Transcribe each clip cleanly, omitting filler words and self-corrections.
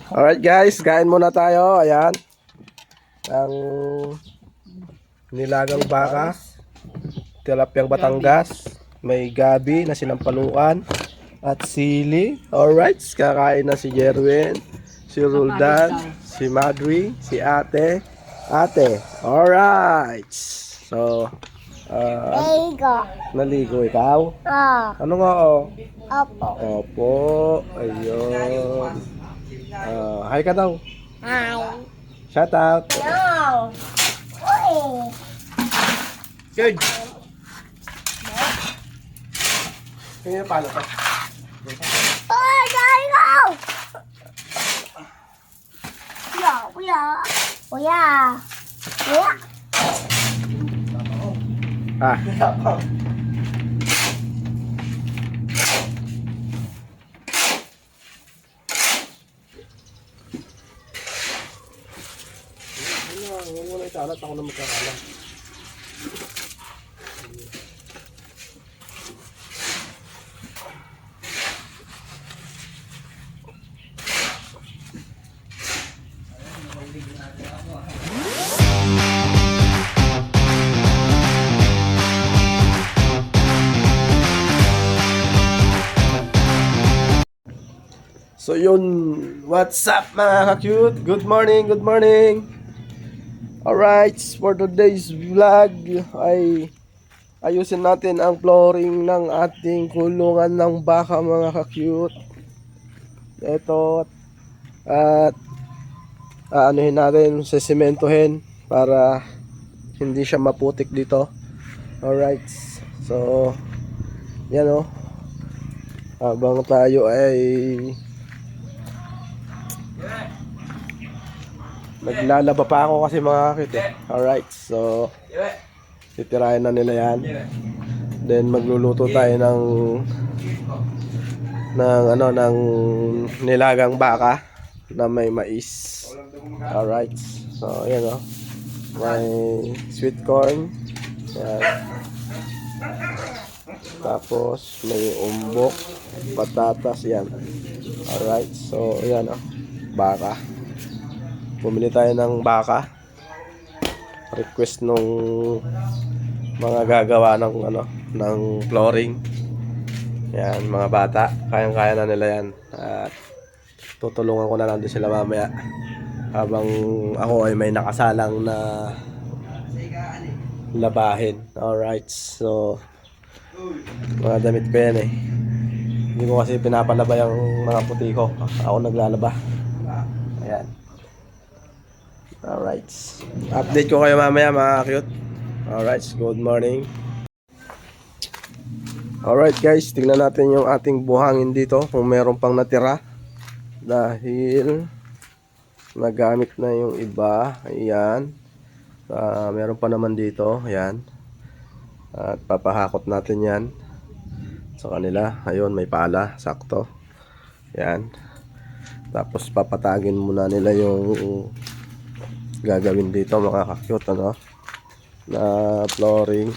Alright guys, kain muna tayo. Ayan. Ang nilagang baka, tilapyang Batangas, may gabi na sinampalukan, at sili. Alright, kakain na si Jerwin, si Roldan, si Madri, si Ate. Ate, alright. So, naligo ikaw? Ano nga Opo. Opo, ayun. Hi ka daw. Hi. Shout out. No. Uy. Good. Kaya paano pa? Uy, dali ko. Kuya, kuya. Kuya. Kuya. Ah. Huwag mo na italat, ako na magkakalam. So yun, what's up mga ka-cute? Good morning, good morning. Alright, for today's vlog ay ayusin natin ang flooring ng ating kulungan ng baka mga ka-cute. Ito, at aanuhin natin, sesimentohin para hindi siya maputik dito. Alright, so yan o, habang tayo ay naglalaba pa ako kasi mga kakit eh. Alright, so titirahin na nila yan. Then magluluto tayo ng nilagang baka na may mais. Alright, so yan o, may sweet corn yan. Tapos may umbok, patatas yan. Alright, so yan o, baka. Bumili tayo ng baka. Request nung mga gagawa ng flooring. Yan, mga bata, kayang-kaya na nila yan. At tutulungan ko na lang din sila mamaya habang ako ay may nakasalang na labahin. Alright, so mga damit ko yan eh. Hindi ko kasi pinapalaba yung mga puti ko. Ako naglalaba. Ayan. Alright, update ko kayo mamaya mga cute. Alright, good morning. Alright guys, tingnan natin yung ating buhangin dito kung meron pang natira, dahil nagamit na yung iba. Ayan, meron pa naman dito. Ayan, at papahakot natin yan sa kanila. Ayun, may pala, sakto. Ayan, tapos papatagin muna nila yung gagawin dito mga ka-cute, na flooring.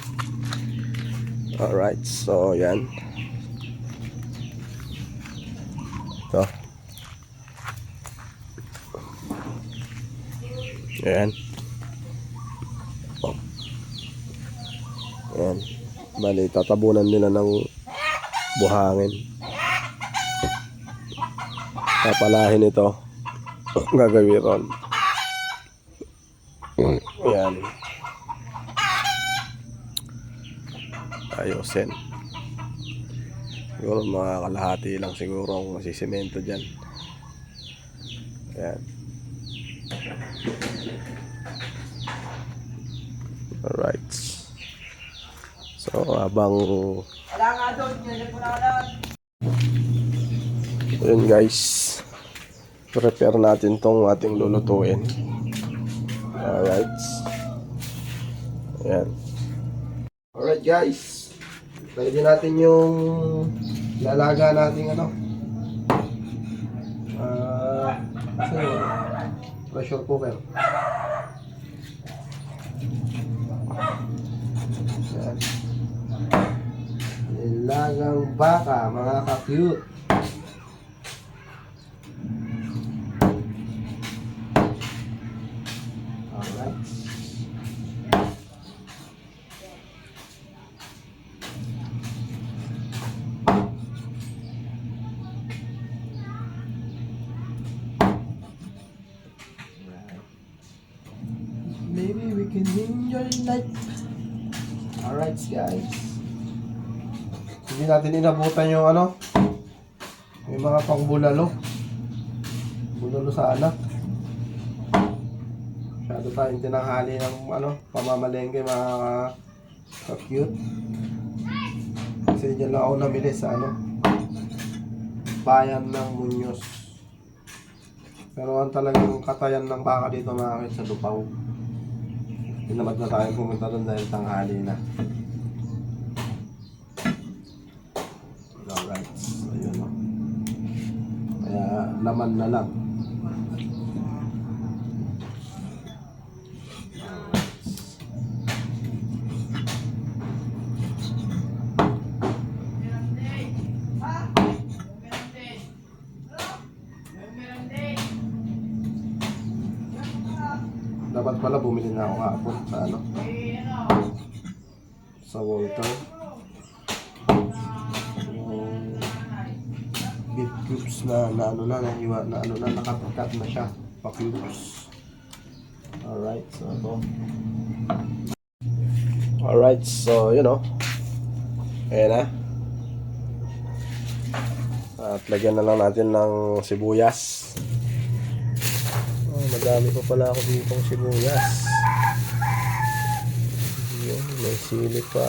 Alright, so yan. Ito. Ayan. Ayan. Bali, tatabunan nila ng buhangin. Papalahin ito. Gagawin ron. Ayan. Ayusin. Siguro mga kalahati lang siguro ang masisemento dyan. Ayan. Alright. So habang ayun guys, prepare natin tong ating lulutuin. Alright. Ayan. Alright guys, ready natin yung lalaga natin pressure cooker. Ayan. Nilagang baka mga ka-cute. can enjoy life. Alright guys. Hindi natin inabutan yung ano. Yung mga pangbulalo. Bulalo sa anak. Masyado tayong tinanghali ng ano, pamamalengke mga ka-cute. Kasi dyan lang ako namili sa ano, bayan ng Muñoz. Pero ang talagang katayan ng baka dito mga sa Lupaw. Tinamad na tayo pumunta doon dahil tanghali na. Alright, ayun o. Kaya laman na lang. Dapat pala bumili na ako kahapon sa ano, sa Walter. Yung beef cubes na ano na nahiwa na ano na nakakat na siya pa cubes. Alright, so ito. Alright, so you know. Ayan na. At lagyan na lang natin ng sibuyas. Madami pa pala ako ditong sibuyas. Yun, may sili pa.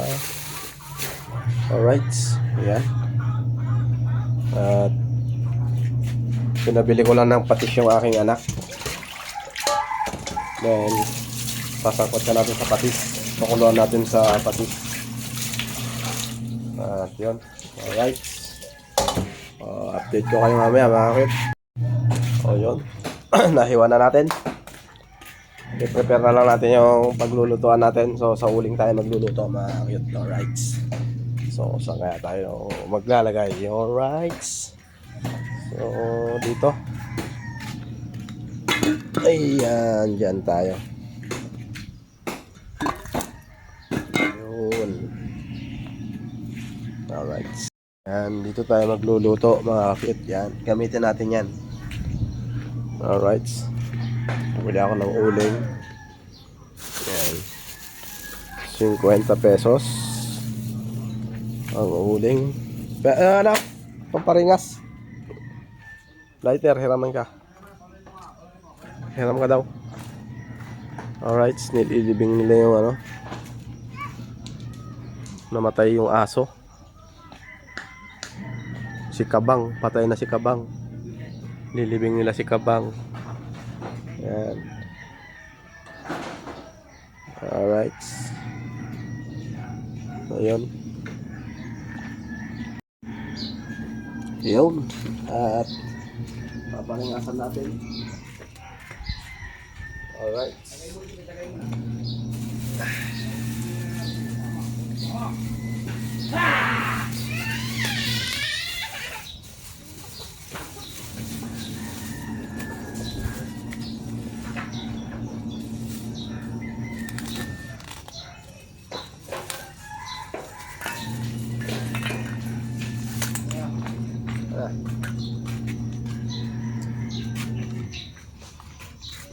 Alright, ayan. At pinabili ko lang ng patis yung aking anak. Then sasangkot ka natin sa patis. Pakuluan natin sa patis. At yun, alright. Update ko kayo mamaya mga kit. O yun. Nahiwa na natin. I-prepare na lang natin yung paglulutuan natin. So sa uling tayo magluluto mga cute. Alright. So saan kaya tayo maglalagay? Alright. So dito. Ayan, dyan tayo. Yun. Alright. Yan, dito tayo magluluto mga cute. Yan, gamitin natin yan. Alright. Bili ako ng uling. Ayan. 50 pesos. Ang uling. Anak, pamparingas. Lighter, hiraman ka. Hiram ka daw. Alright, nililibing nila yung ano. Namatay yung aso. Si Kabang, patay na si Kabang. Lilibing nila si Kabang. Yan. Alright. So, yun. Yun. At paparingasan natin. Alright.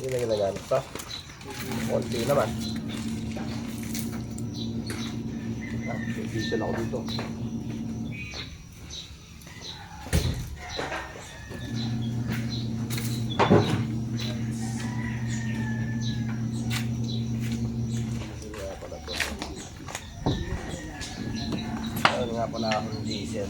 Hindi na ginagamit pa. Konti naman. Diesel ako dito. Ayun nga pala akong diesel.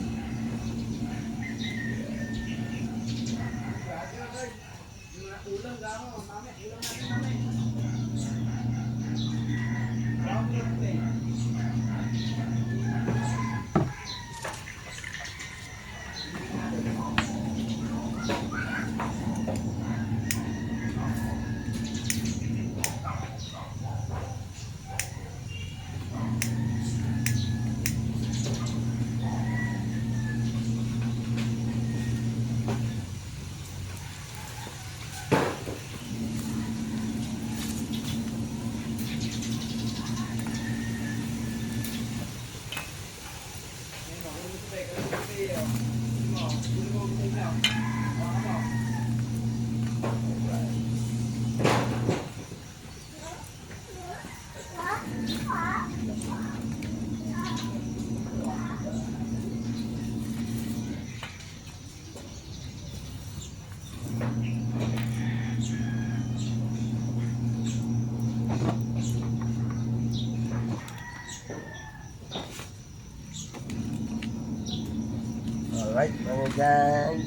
guys.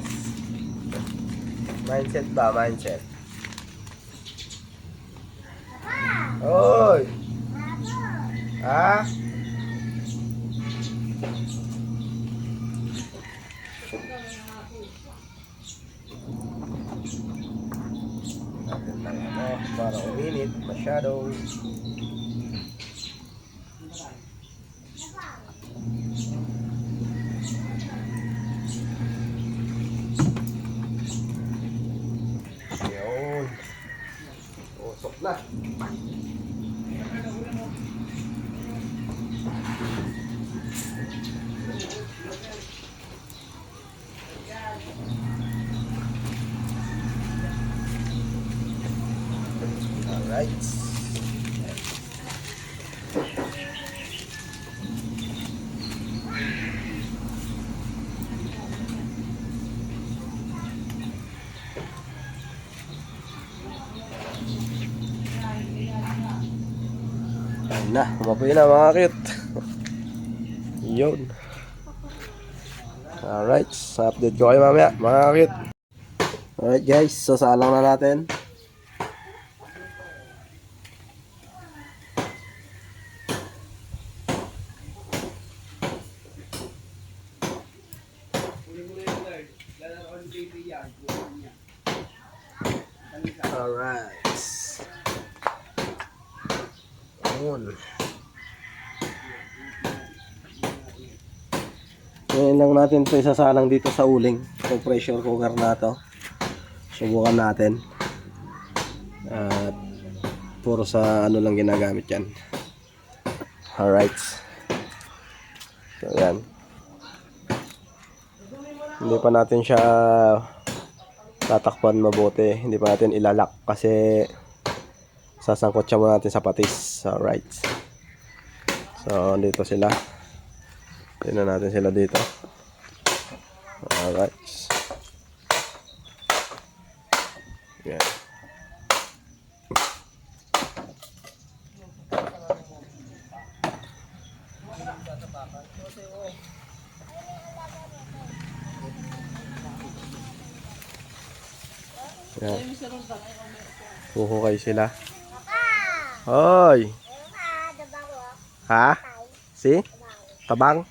Mindset ba? Mindset. Oy! Ha? Natin lang para uminit masyado. Yun. Usok na. Alright. Ayun na, umapoy na mga cute. Yun. Alright, update ko kayo mamaya mga cute. Alright guys, sasalang na natin. Alright. Ayun. Ngayon lang natin ito isasalang dito sa uling. Itong pressure cooker na to. Subukan natin. At puro sa ano lang ginagamit yan. Alright. So yan. Hindi pa natin siya tatakpan mabuti. Hindi pa natin ilalak kasi sasangkot siya muna natin sa patis. Alright. So dito sila. Tingnan natin sila dito. Alright. Yan. Yan. Huhukay sila. Hoy! Ha? Si? Tabang?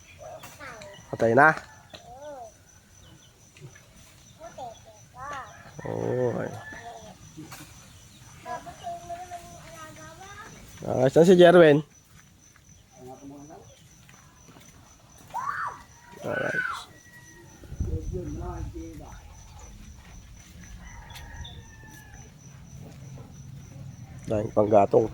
Patay na? Oy. Saan si Jerwin? Alright. Dahil panggatong.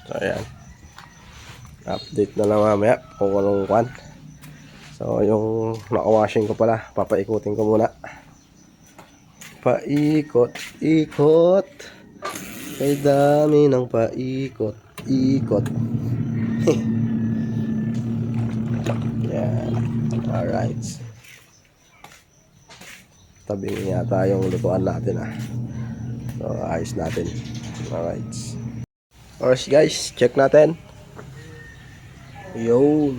So ayan. Update na lang mamaya kung anong kwan. So yung naka-washing ko pala, papaikutin ko muna. Paikot-ikot. Kay dami ng paikot-ikot. Yan. Alright. Tabi yata yung lutuan natin ah. So ayos natin. Alright. Alright guys, check natin. Yun.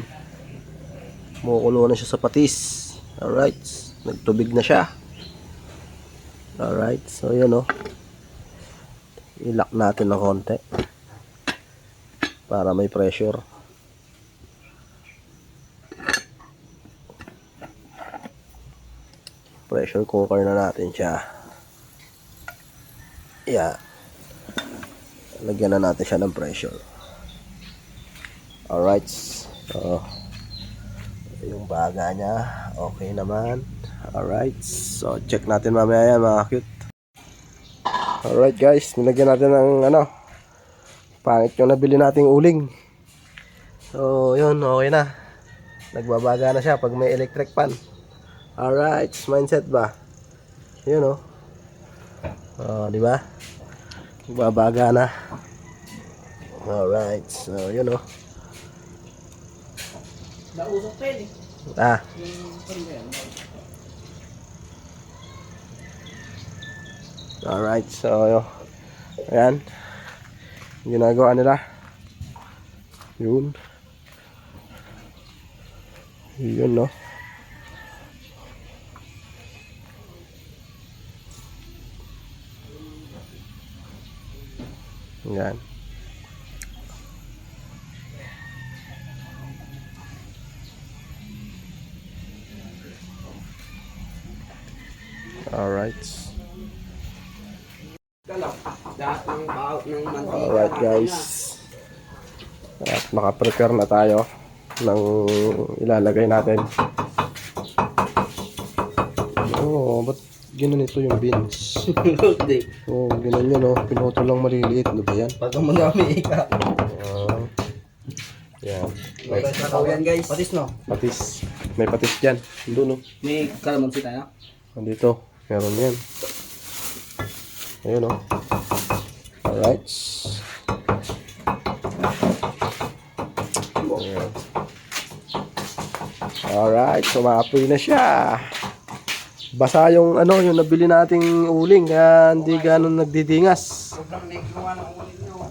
Mumukulo na siya sa patis. Alright. Nagtubig na siya. Alright. So yun oh. I-lock natin ng konti. Para may pressure. Pressure cooker na natin siya. Yeah. Lagyan na natin siya ng pressure. Alright. So, yung baga niya, okay naman. Alright. So, check natin mamaya yan mga cute. Alright guys, nilagyan natin ng ano, pangit yung nabili nating uling. So, yun, okay na. Nagbabaga na siya pag may electric pan. Alright, mindset ba? Yun oh. Oh, di ba? Nagbabaga na. Alright, so yun oh. Nausok pa yun eh. Ah. Alright, so Ayan. Ginagawa nila. Yun. Yun, no? Ayan. Alright. Alright guys. At naka-prepare na tayo ng ilalagay natin. Oh, ba't ginanito yung beans? Oh, ginan yun oh. Pinuto lang maliliit. Ano ba yan? Pag madami ika. Yan. Yan guys. Patis no? Patis. May patis dyan. Doon oh. May kalamansi tayo? Nandito. Meron yan. Ayun oh. Alright. Ayan. Alright. Sumapoy na siya. Basa yung ano, yung nabili nating uling. Kaya hindi ganun nagdidingas. Sobrang naggawa ng ulit nyo.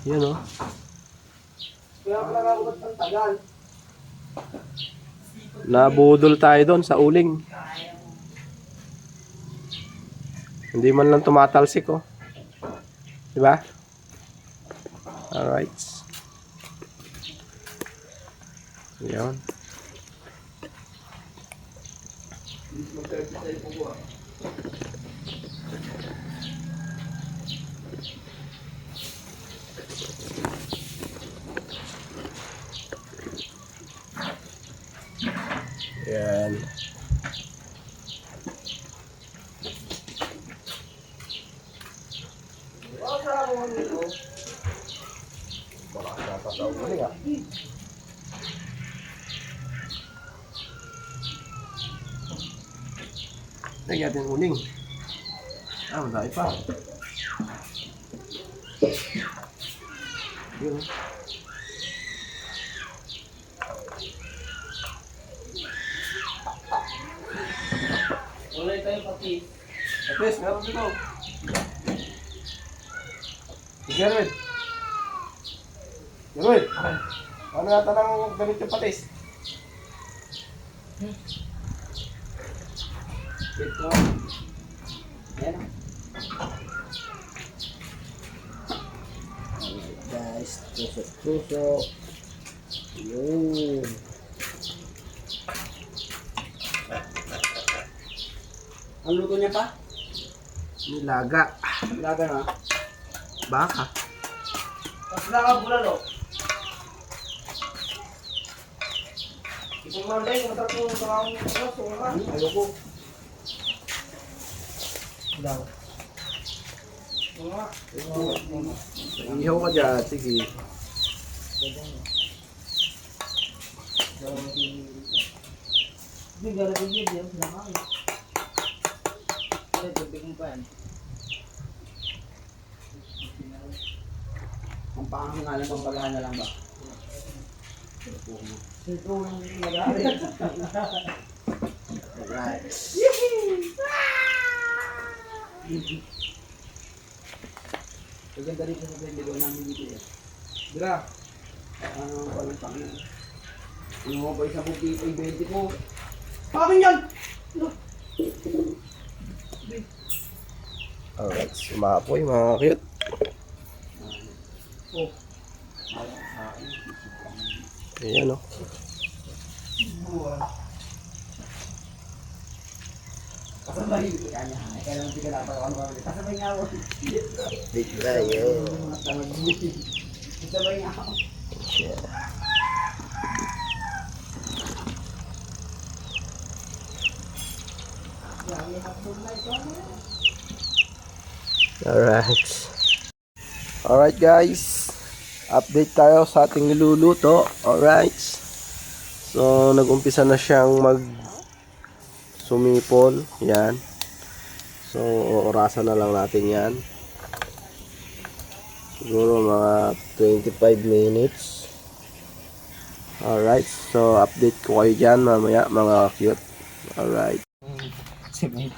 Yan oh. Kaya pala ako ba't ang tagal? Nabudol tayo doon sa uling. Hindi man lang tumatalsik oh. Diba? Alright. Yan. Yan. Lagyan natin uling. Madami pa. Yun. Wala tayo patis. Patis, meron dito. Gerwin. Gerwin. Ano yata ng ganit yung patis? Ito. Ayan. Guys, tusok-tusok. Yun. Ang luto niya pa? Nilaga. Laga na. Baka. Tapos laga bulalo. Isang manday, masarap yung sarang sunga. Ayoko. Daw. Sunga. Ihaw ka dyan. Sige. Hindi, gara ko dyan. Diyan sila kami. Ay, tubig mo pa yan. Ang pangangalan ng paghahan na lang ba? Ito ang nag-aaral. Alright. Maganda rin sa pwede doon namin dito eh. Dira. Ano ang palang pangalan? Ano mo ba isang buti ay 20 ko? Akin yan! Alright. Sumapoy mga cute. Oh. Ayan o. Kasabay yung kanya. Kaya lang sige na pa ako. Kasabay nga ako. Big tayo. Kasabay nga ako. Alright. Alright guys. Update tayo sa ating niluluto. Alright. So, nag-umpisa na siyang sumipol. Yan. So, orasan na lang natin yan. Siguro mga 25 minutes. Alright. So, update ko kayo dyan mamaya mga cute. Alright.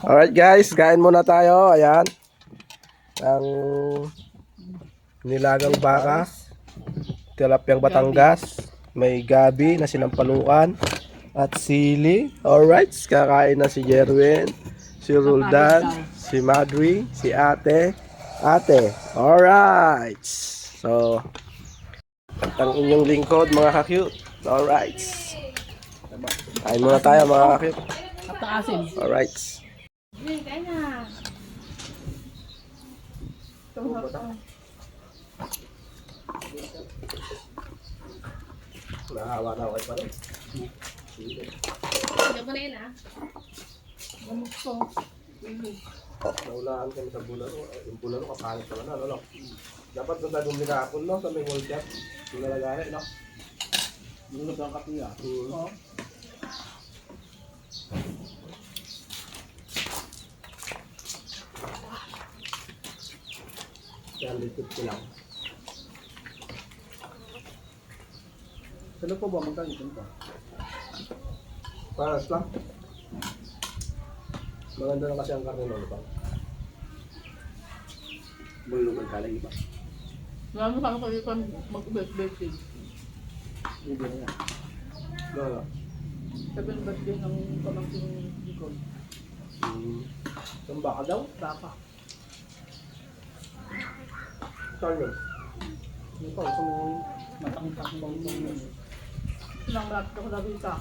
Alright guys. Kain muna tayo. Ayan. ang nilagang baka, tilapyang Batangas, may gabi na sinampalukan, at sili. Alright, kakain na si Jerwin, si Roldan, si Madri, si ate. Alright. So, at ang inyong lingkod mga ka-cute. Alright. Kain muna tayo mga ka-cute. Alright. Nahawa na ako pa rin. Naulaan kami sa bularo. Yung bularo kapalit naman na, no? Dapat nung tagong binakon, no? Sa may World Cup. Yung nalagay, no? Yung nagkangkat niya. Oo. Yan, likod ko lang. Saan po ba magkano ito? Paras lang. Maganda na kasi ang karne ng lupang. Bulong ang kalang iba. Marami sa kapag ikaw mag-birthday. Hindi na yan. No. Sabi ng birthday ng pamangkin Nicole. Yung baka daw? Baka. Saan yun? Hindi pa, gusto mo matang-tang bang yun. Sinang malapit ako sabi ka.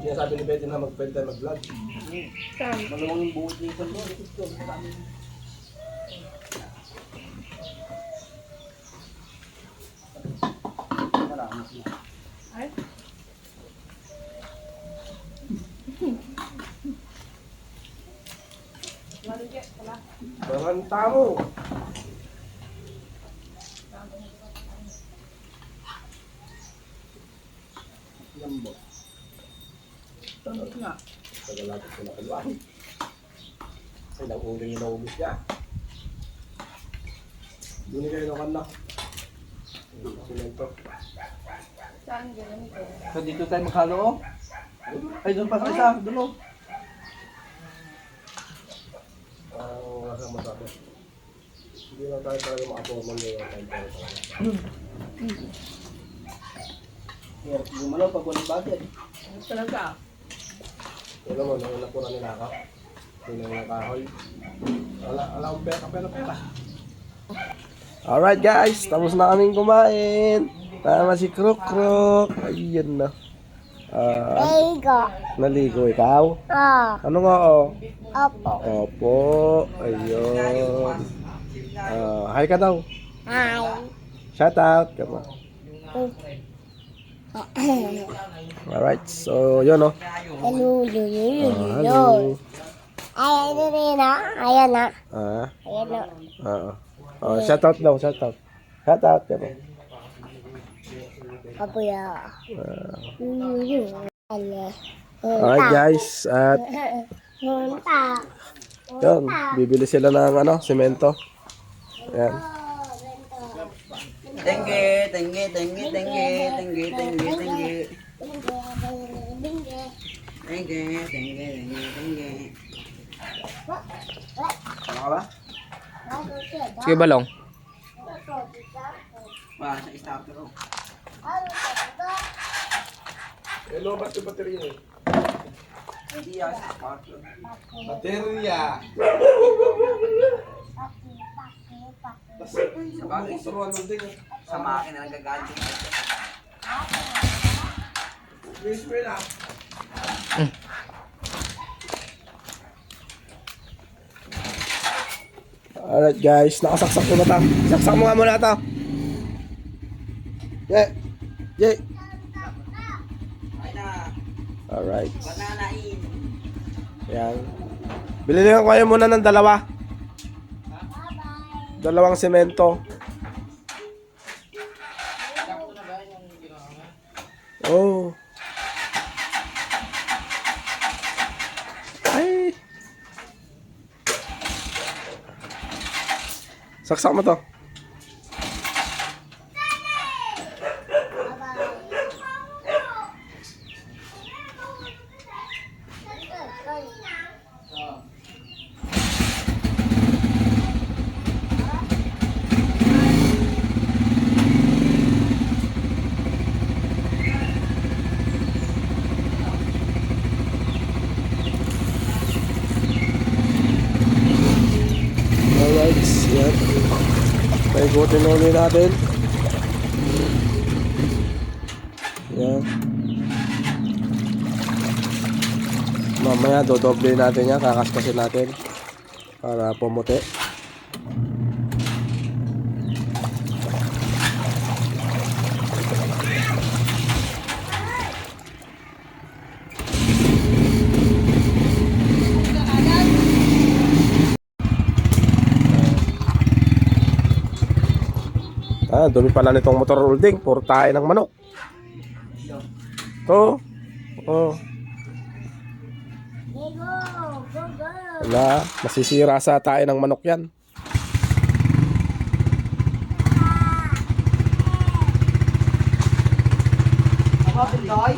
Hindi na sabi ni Betty na mag-pwede tayo mag-vlog. Saan? Malamang yung buhot niya ito. Ito, marami. Marami siya. Ay? Maligyan, wala. Baranta mo! Lambo. Tunog nga. Tagalapit ko na kalwaan. Ay, nang-uling yung naubos niya. Doon kayo ng kanak. Simento. Saan ganyan ito? So dito tayo maghalo oh. Ay doon pa sa isa. Doon oh. Wala kang masabi. Hindi na tayo talaga makaporman yung time tayo talaga. Hirap gumalaw pag walang budget. Ano talaga? Wala mo, nang napura nila ako. Hindi na nakahoy. Wala akong pera. Alright guys, tapos na kaming kumain. Tama si Krok Krok. Ayun na. Lego. Naligo ikaw? Ano nga oh? Opo. Opo. Ayun. Hi ka daw. Hi. Shout out. Come on. Alright, so yun oh. Hello, Hello. Ay, ano rin na? Ayan na. Ah, Ayan na. shout out daw, shout out. Shout out. Come on. Kapuya. Alright guys, at Munta. yun, bibili sila ng ano, semento. Ayan. Tengge. Ano ka ba? Sige, balong. Wala sa starter oh. Hello, ba't yung baterya eh? Hindi yan sa starter. Baterya! Sa bagay, sa makina nagagalit. Alright guys, nakasaksak ko ba ito? Saksak mo nga muna ito. Yeah. Ay na, Alright. bananain. Yan. Bilili ko kayo muna ng dalawa. Dalawang semento. Oh. Ay. Saksak mo to. Paikutin ulit natin. Yan. Mamaya dodoble natin yan, kakaskasin natin para pumuti. Dumi pala nitong motor holding, puro tae ng manok. To. Oh. Go, go, go. Wala, masisira sa tae ng manok yan. Ako, Pindoy.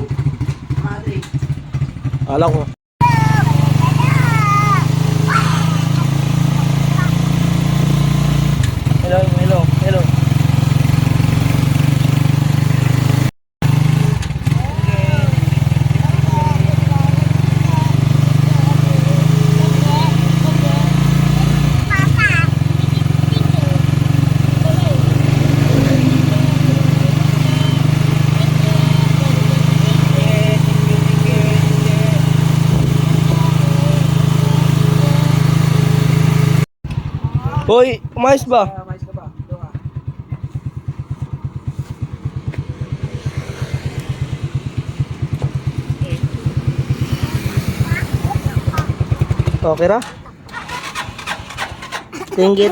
Madre. Alam ko. Hello. Hoy, umayos ba? Mais ka ba? Doon ka. Okay ra? Tinggi.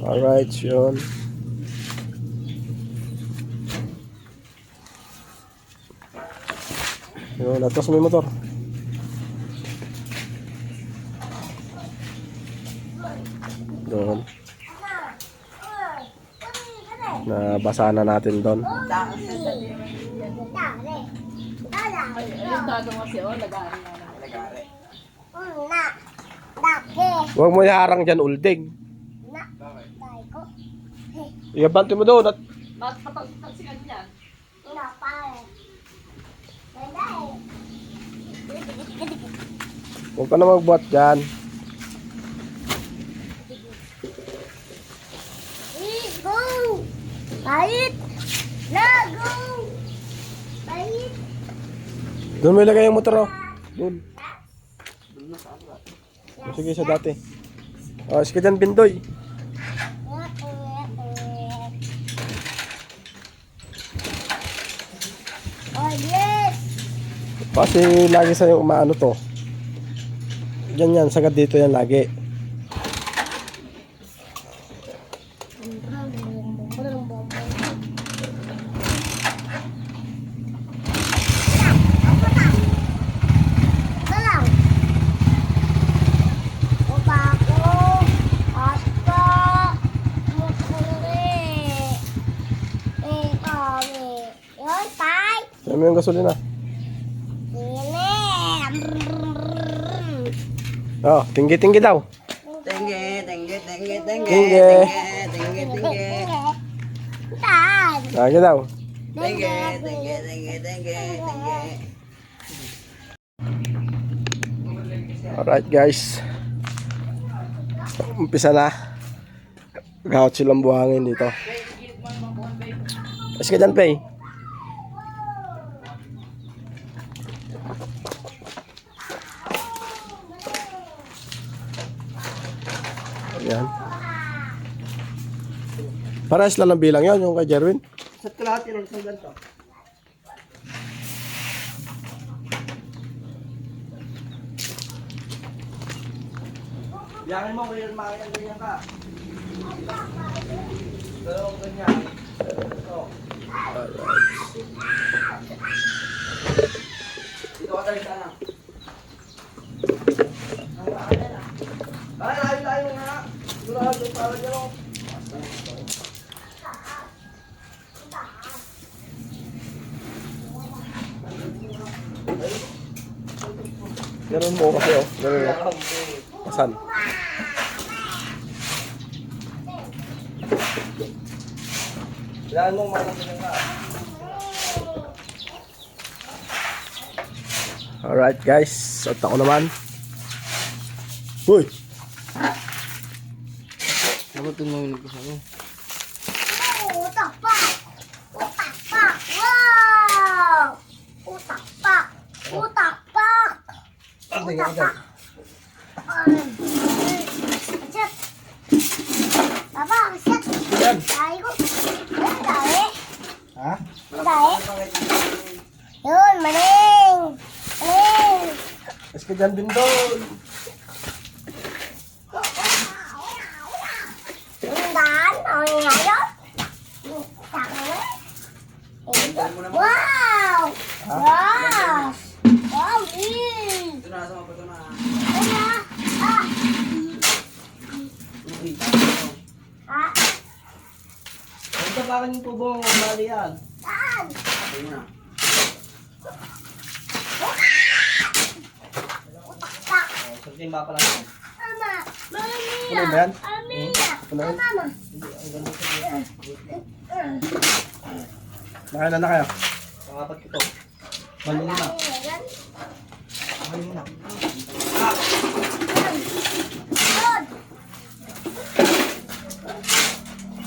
Alright, yun. Yun, atos mo yung motor. Doon. Nabasa na natin doon. Dale. Ayun, dadong kasi, lagarin na naman. Lagari. Na. Dake. Huwag mo iharang dyan, ulding. Na. Dai ko. Iabante mo doon at Bakit patagsikan niyan? Na pare. Dai. huwag ka na magbuhat dyan. Go. Bait. Na go. Bait. Doon mo ilagay yung motor, oh. Doon. Sige, sa dati. Oh, sige dyan, Bindoy. Oh yes. Kasi lagi sa'yo umaano to. Yan, sagad dito yan lagi. Salam. Opako. Asta. Mukuri. Kami. Yon, tay. Yan mo yung gasolina. Ini. Oh, tinggi daw. Tengge. Tingge. Tan. Lagi daw. Tengge. Alright guys. Umpisa na. Gahot silang buhangin dito. Sige dyan, Pei. Ayan. Parehas lang ang bilang yon yung kay Jerwin. Sa kalahati lang sa ganito. Biyangin mo, kaya makakita ganyan ka. Dalawang ganyan. Ito. Dito ka tayo sana. Ay, layo nga. Durado, para dyan. Ganun mo kasi oh. Ganun mo. Pasan. Kailangan mong makakita ka. Alright guys. At ako naman. Uy! Palutin mo yung nagkasa mo. Utak pa! Utak pa! Wow! Utak pa! Utak pa! Utak pa! Asyat! Papa, asyat! Yan. Dahil ko. Ang dahil. Ha? Ang dahil. Yun, maling! Maling! Mas ka dyan, Bindoy. Tandaan, ang ngayon. Wow! Wow! Wow, Lin! Ito na, sama pa ito na. Ano? Ah! Ah! Ito pa yung tubo, mali yan. Saan? Ito na. Utak-tak! Sabihin ba pala ito? Mama! Mami! Ano ba yan? Mami! Ano yan? Mama! Nakain na kayo. Pangapat ito. Mali na. Mali na. Good!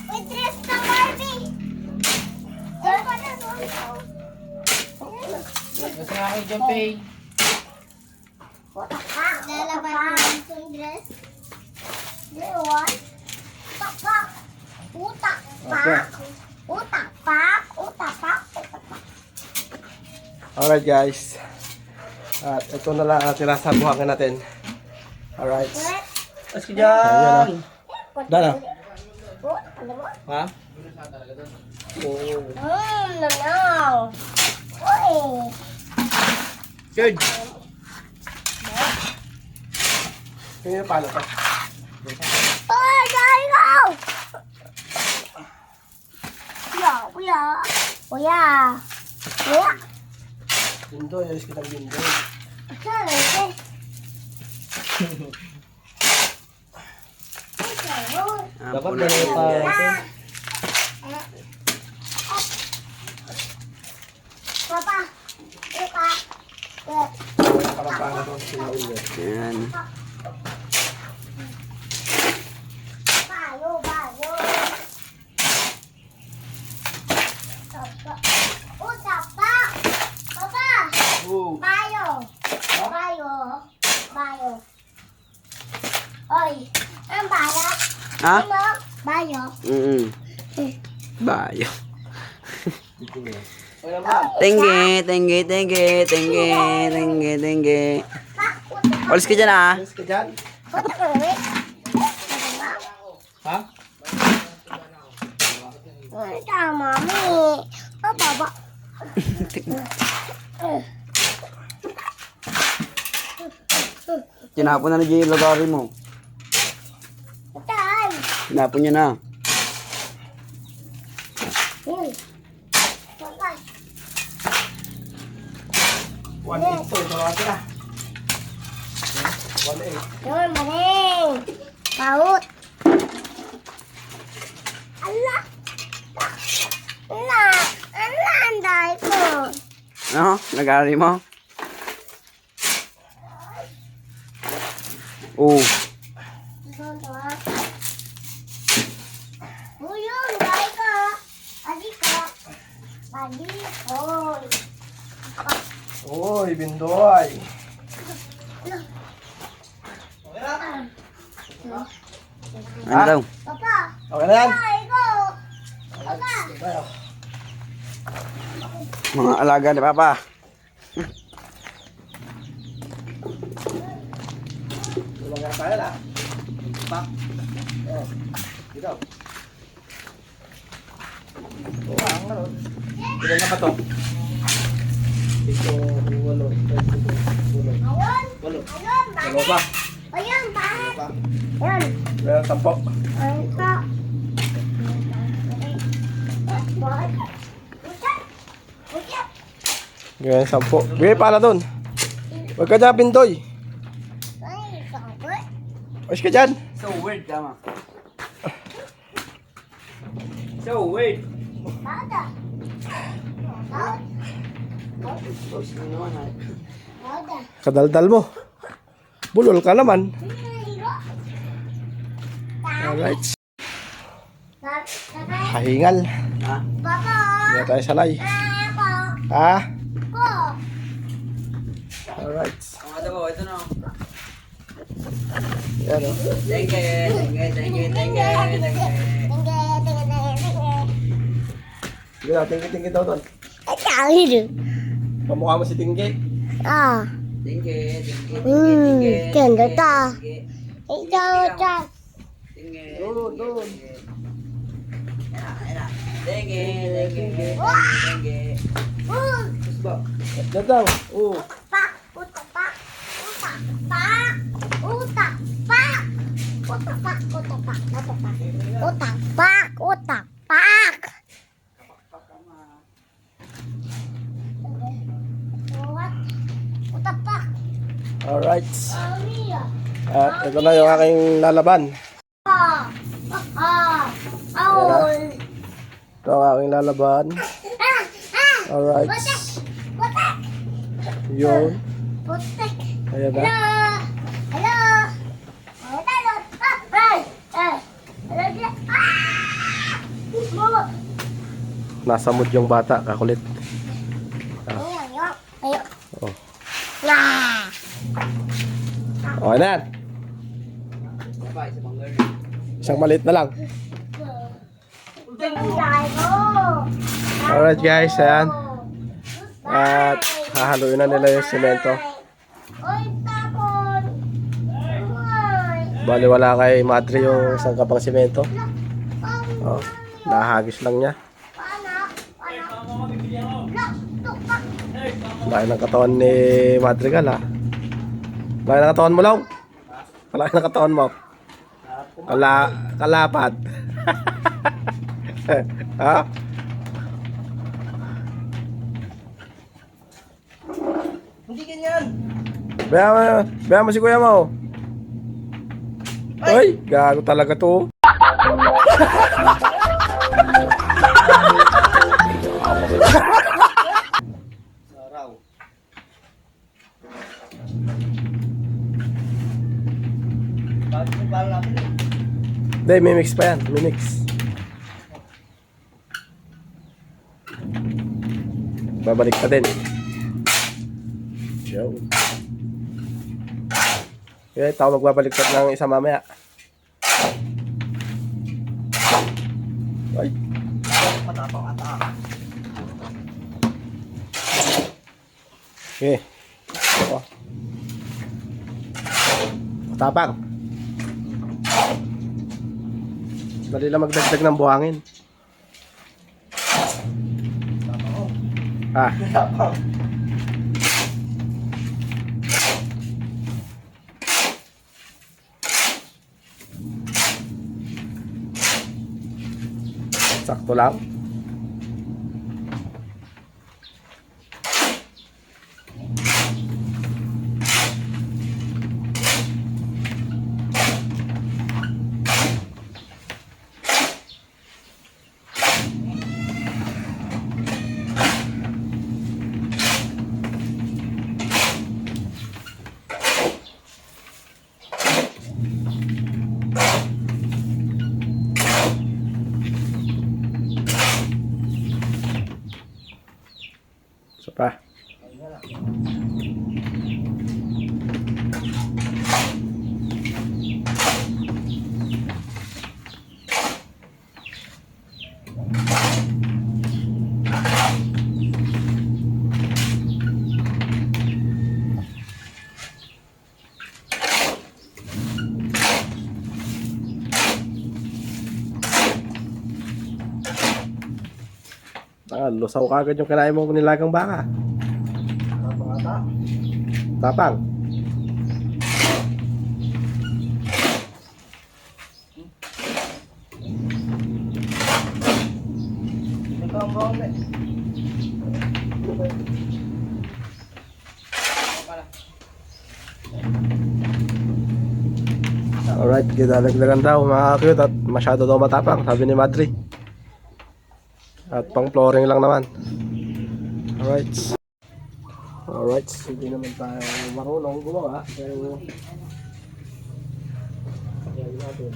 May dress na Barbie! Ay, pala, sorry. Kasi nga kayo dyan, Pay. Utak-tak! Lalabas yung dress. Leon. Utak-tak! Utak-tak! Utak-tak! Utak-tak! Utak-tak! Alright guys. At ito na lang ang tira sa buhangin natin. Alright. As ka Ayan dyan. Dala. Oh, ano mo? Ha? Oo. Nanaw. Uy. Good. Kaya paano to? Uy, dahil ko! Kuya, kuya. Kuya. Kuya. Bindoy, ayos kitang Bindoy. Saan ito? Dapat ganun pa ito. Papa. Papa. Parang paano to? Sinaulyo. Yan. Bayo, bayo. Utapa. Papa. Oo. Bayo. Bayo. Bayo. Oy, ang bayo. Ha? Ano? Bayo. Bayo. Tinggi. Alis ka dyan ah. Ayos ka dyan? Puta ka rin. Ha? Puta, mami. Baba. Tinapon na ni Jay yung lagari mo. Putaan. Tinapon niya na. Putan. 1.8 to. Ito lang sila. 1.8. Yun, maling. Paut. Ala. Ala. Ala, ang dahil ko. Ano? Lagari mo? Oo. Buyong, dahil ko. Adi ko. Adi ko. Uy, Bindoy. Ano daw? Papa. Okay na yan? Dahil ko. Papa. Tayo. Mga alaga ni Papa. Tulong nga tayo na. Pa? Oh. Dito. Oo, ang ano. Ilan na ba to? Ito, 8. Ayun. Walo. Ayun, Dalawa bakit? pa. Ayun, bakit? Pa? Ayun. Meron 10. Ayun pa. Bakit? Ucat. Ucat. Ganyan, 10. Bigay pala dun. Huwag ka dyan, Bindoy. Ay, sakit. Ayos ka dyan. So weird, tama. So weird. Bada. Bada. Close na naman ha. Bada. Kadaldal mo. Bulol ka naman. Hindi ko. Alright. Kahingal. Ha? Papa. Hindi tayo salay. Ako. Ha? Ko. Alright. Ito po, ito na. Yan o. Thank you. Sige na, tinggi-tinggi daw doon. Ikaw, hidu. Pamukha mo si Tinggi. Ah. Thank you. Ganda ta. Ikaw, ta. Doon, doon. Thank you. Terus ba? Yan daw. Oo. Pak, utak, pak. Utak, pak. Utak, pak. Utak, pak. Utak, pak. Utak, pak. Utak, pak. Utak, pak. Utak, pak. Alright. Mia. Ito na yung aking lalaban. Ah. Ah. Aul. Ito ang aking lalaban. Ah. Ah. Alright. Putek. Putek. Yun. Putek. Ayan na. Hello. Hello. Oh, hello. Ah. Hey. Hey. Hello. Dia. Ah. Mama. Nasa mood yung bata. Kakulit. Ayo, ayo. Ayo. Oh. Nah. Okay na yan. Bye, sa banggar. Isang maliit na lang. Tingnan ko. Alright guys. Ayan. At hahaluin na nila yung semento. Oy, tapon. Oy. Bali wala kay Madre yung isang kapang semento. Oh, nahagis lang niya. Anak. Anak. Nak, tukak. Laki ng katawan ni Madrigal ha. Laki ng katawan mo lang. Laki ng katawan mo. Kalapad. Ha? Hindi ganyan. Baya mo si kuya mo. Ay, gago talaga to. Saraw. Bakit mo pala natin eh? Hindi, may mix pa yan. May mix. Babalik pa din. Yo. Okay, tao magbabalik ng isa mamaya. Ay. Matapang ata. Okay. Oh. Matapang. Dali lang magdagdag ng buhangin. Ah. Sakto lang. Isa pa. Lusaw ka agad yung kinain mo nilagang baka. Tapang. Ito ang bawang eh. Alright, ginalaglagan daw mga cute at masyado daw matapang, sabi ni Madri. At pang flooring lang naman. Alright. Alright, hindi naman tayo marunong gumawa. Pero yan natin.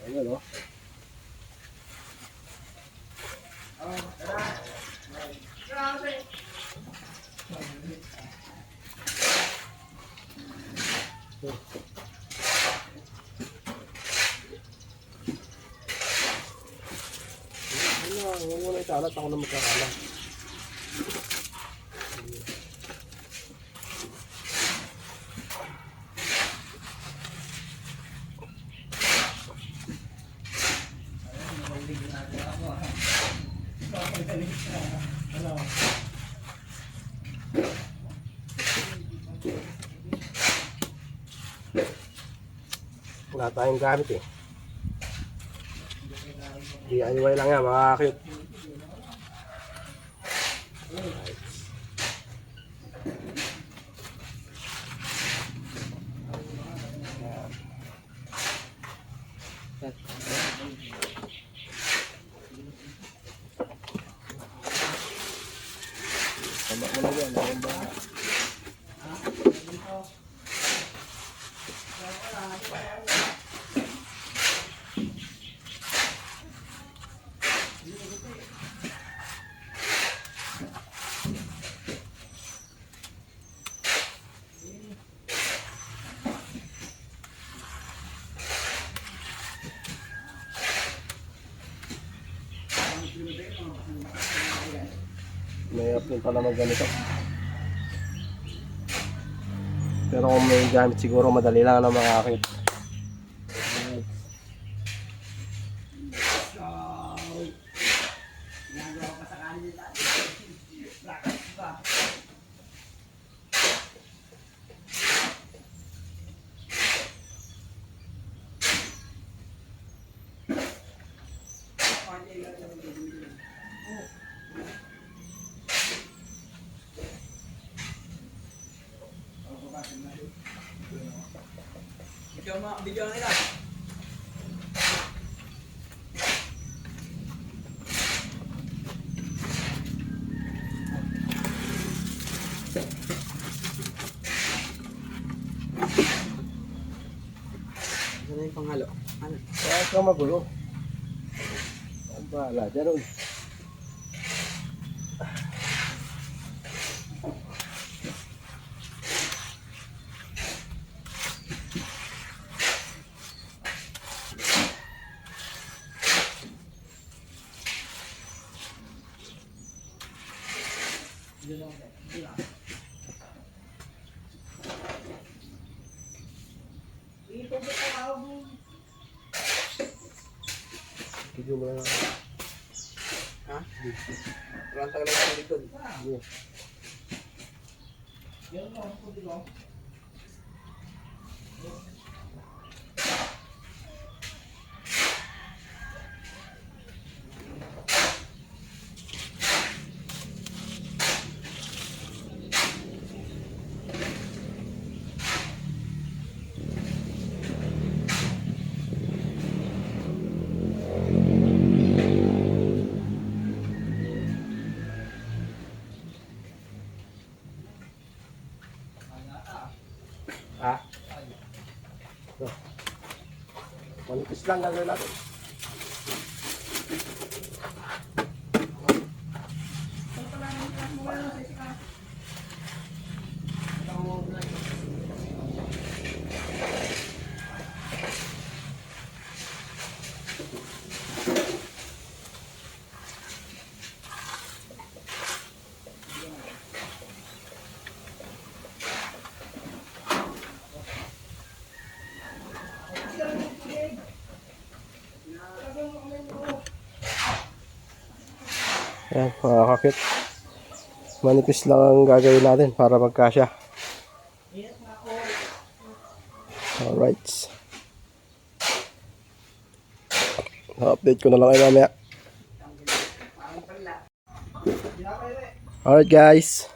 Ayan, oh. Huwag mo na italat, ako na magkakalat. Wala tayong gamit eh. DIY lang yan mga cute. Tama mo na yan. Ayun ba? Mayroon din pala mag ganito. Pero kung may gamit siguro madali lang ng mga akit. Video nila. Ano yung panghalo? Ano? Kaya ka magulo. Ang bahala dyan ron. Video mo lang. Ha? Walang tagal sa likod. Ha? So, manipis lang gagawin natin. Ayan, mga kakit. Manipis lang ang gagawin natin para magkasya. Alright. Update ko na lang kayo mamaya. Alright guys.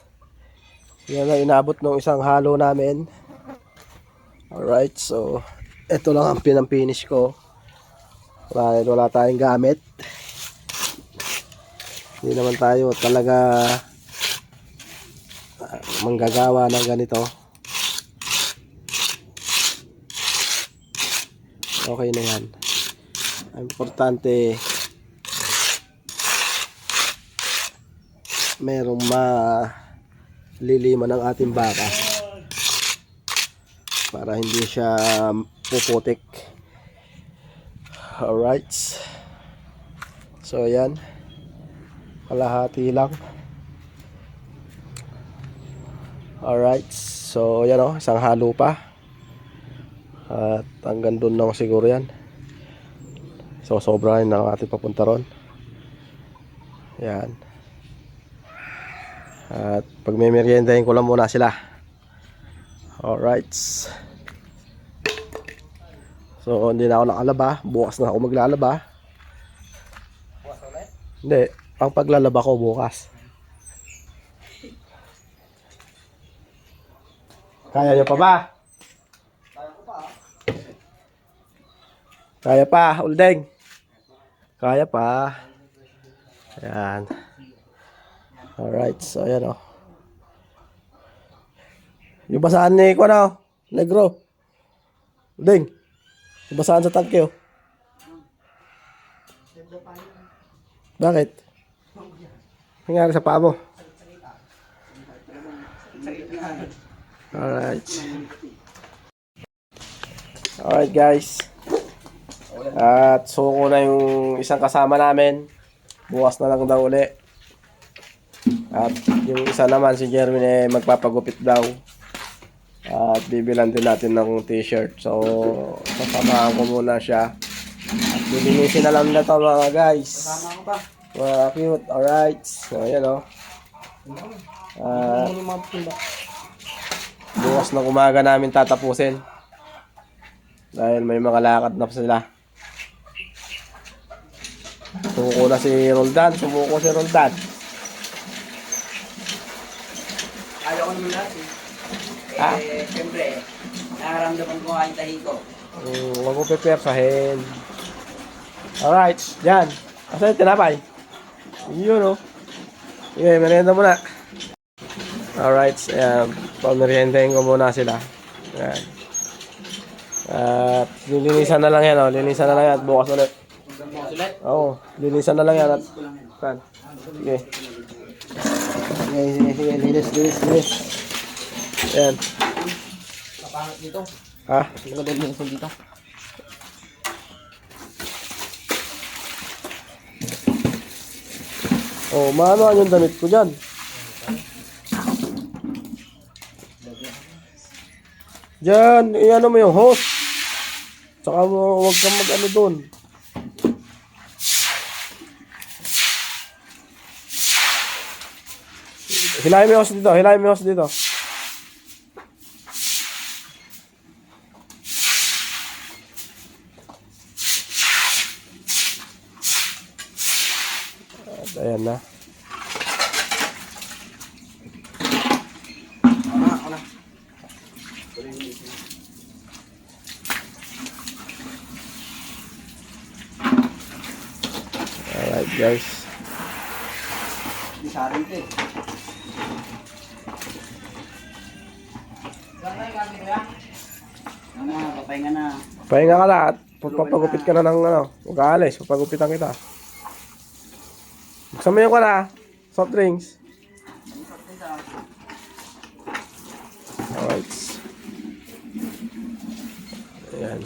Yan ang inabot ng isang halo namin. Alright, so ito lang ang pinang-finish ko. Wala tayong gamit. Hindi naman tayo talaga manggagawa ng ganito. Okay na yan. Ang importante, merong maliliman ng ating baka para hindi siya puputik. Alright. So yan, kalahati lang. Alright. So yan o, isang halo pa. At hanggang doon lang siguro yan. So sobrahan na ating papunta ron. Yan. At pag may meriendahin ko lang muna sila. Alright. So hindi na ako nakalaba. Bukas na ako maglalaba. Hindi, ang paglalaba ko bukas. Kaya nyo pa ba? Kaya pa, Uldeng. Kaya pa. Ayan. Alright, so ayan o. Yung basahan ni ko na, Negro. Uldeng. Yung basahan sa tangke o. Bakit? Nangyari sa paa mo? Alright. Alright guys. At suko na yung isang kasama namin. Bukas na lang daw uli. At yung isa naman si Jerwin magpapagupit daw. At bibilan din natin ng t-shirt. So sasamahan ko muna siya. At lilinisin na lang na to mga guys. Kasama ko ba? Mga cute. Alright. So ayan o. Bukas ng umaga namin tatapusin. Dahil may mga lakad na sila. Sumuko na si Roldan. Sumuko si Roldan. Ayaw ko naman lahat eh. Ha? Siyempre, nakaramdaman ko ang tahi ko. Huwag mo pepersahin. Alright. Yan. Asa yung tinapay? Yun o. Okay, merienda muna. Alright. Ayan. Pameriendahin ko muna sila. Ayan. At lilinisan na lang yan o. Lilinisan na lang yan at bukas ulit. Oo. Lilinisan na lang yan at kan. Sige. Sige. Linis. Ayan. Kapangit dito. Ha? Maganda yung dito. Oh, maano yung damit ko dyan? Diyan, i-ano mo yung hose. Tsaka huwag kang mag-ano doon. Hilahin mo yung hose dito, hilahin mo yung hose dito. At ayan na. Ako na. Alright guys. Di sa atin ito eh. Saan na yung gamit mo yan? Ano, papahinga na. Pahinga ka na at papagupit ka na ng ano. Huwag ka alis, papagupitan kita. Buksan mo yung ka na. Soft drinks. Alright. Ayan.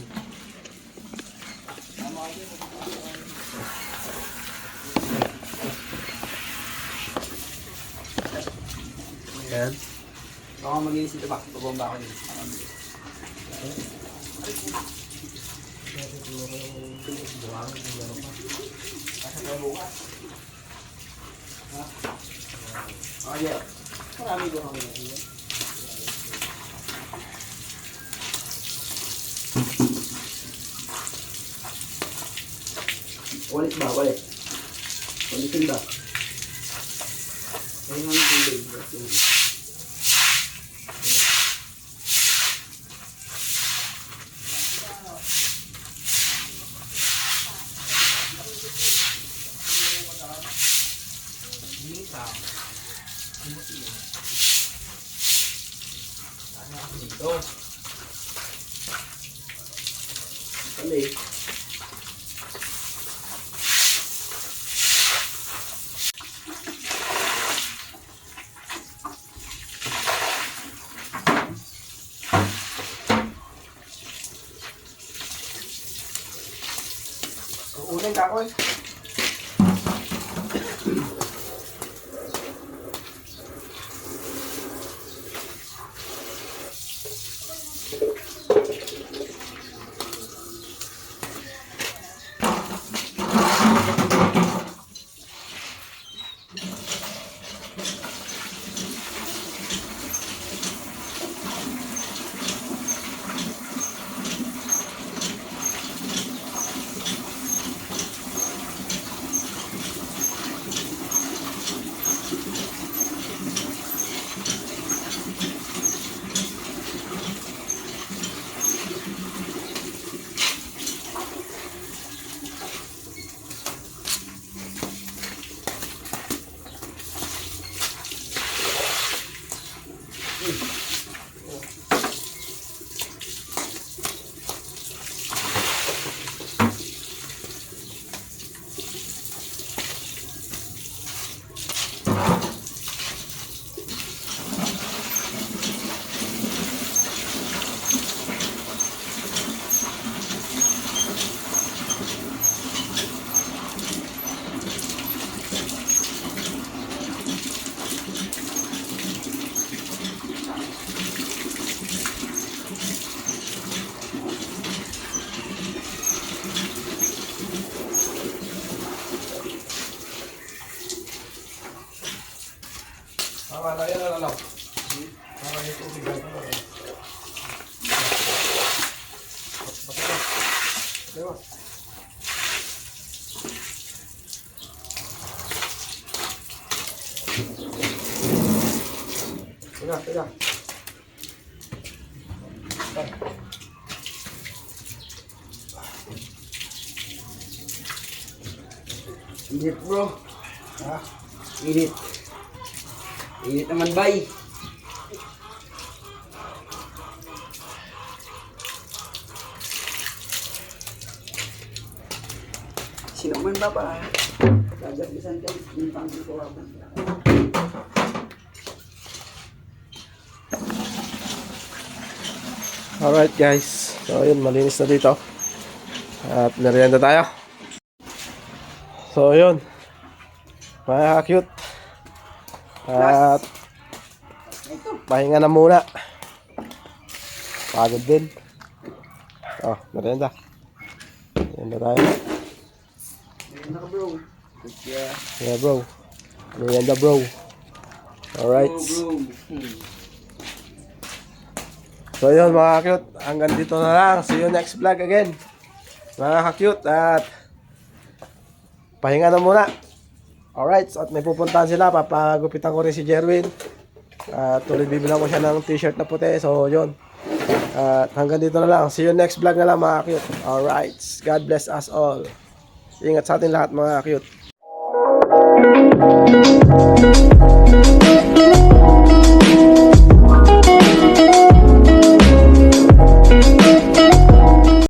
Ayan. Baka mag-iisip ba? Babomba ako dito. Oh yeah. Marami ko kami na dito. Walit ba? Walit. Walitin ba? Ayun nga ng tubig. Ito. Kali. Uling ka ko eh. Tama na yan, ano? Tama yung tubig. Diba? Tiga. Init bro. Ha? Init. Init naman bay. Sino man ba pa? Gagabisan ka. Yung pangkin ko ako. Alright guys, so yun, malinis na dito at merienda tayo. So yun, mga cute, at pahinga na muna, pagod din. Oh, merienda tayo. Merienda ka bro. Yeah bro, merienda bro. Alright, Bro. so yun mga cute, hanggang dito na lang. See you next vlog again mga cute, at pahinga na muna. Alright, at may pupuntahan sila, papagupitan ko rin si Jerwin at tuloy bibilang ko siya ng t-shirt na puti. So yun, at hanggang dito na lang. See you next vlog na lang mga cute. Alright, God bless us all. Ingat sa atin lahat mga cute.